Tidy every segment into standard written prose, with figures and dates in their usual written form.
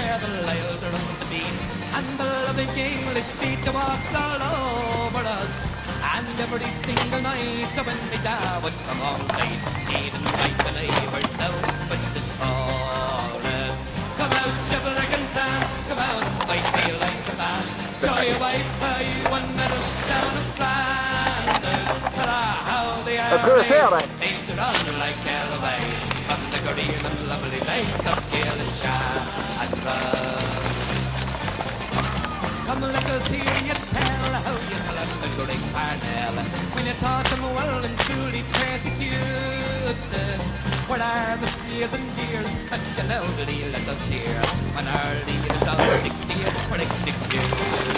where the light run to be. And the loving English feet to walk all over us. And every single night when we die would come on night, even like the neighbours out with this forest. Come out, chivalric and sand, come out and fight me like a man. Joy of white by one medal down in Flanders. How the army painted on like Elway. From the green and lovely lake of Gaelic and come let us hear you tell how you slept the great Parnell when you taught them well and truly persecuted. What are the sneers and jeers that you loudly let us hear when our leaders all 60 were executed?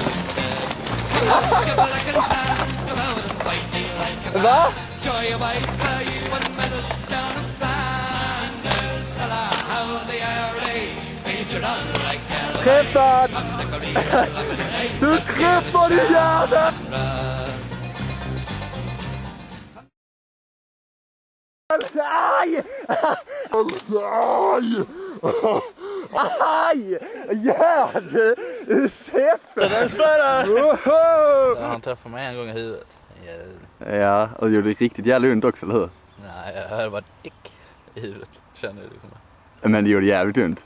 Come on, chivalric and sands, come out and fight me like a man. Joy of white by you and medals down in Flanders. How the array painted on like Elway. Träffad! Du träffade jäveln! Aj! Aj! Jävlar! Seffen! Den spärrar! Han träffade mig en gång i huvudet. Ja, och det gjorde riktigt jävla ont också, eller hur? Nej, jag hörde bara dick i huvudet. Känner jag liksom. Men det gjorde jävligt ont.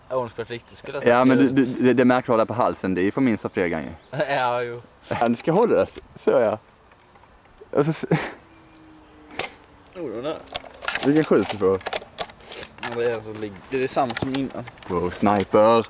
Ondskvärt riktigt skulle jag säga. Ja, men det märker du där på halsen. Det är för minst flera gånger. Ja, jo. Han ska hålla det, så ja. Och så... Vilken skjut du får? Det är detsamma som innan. Wow, sniper!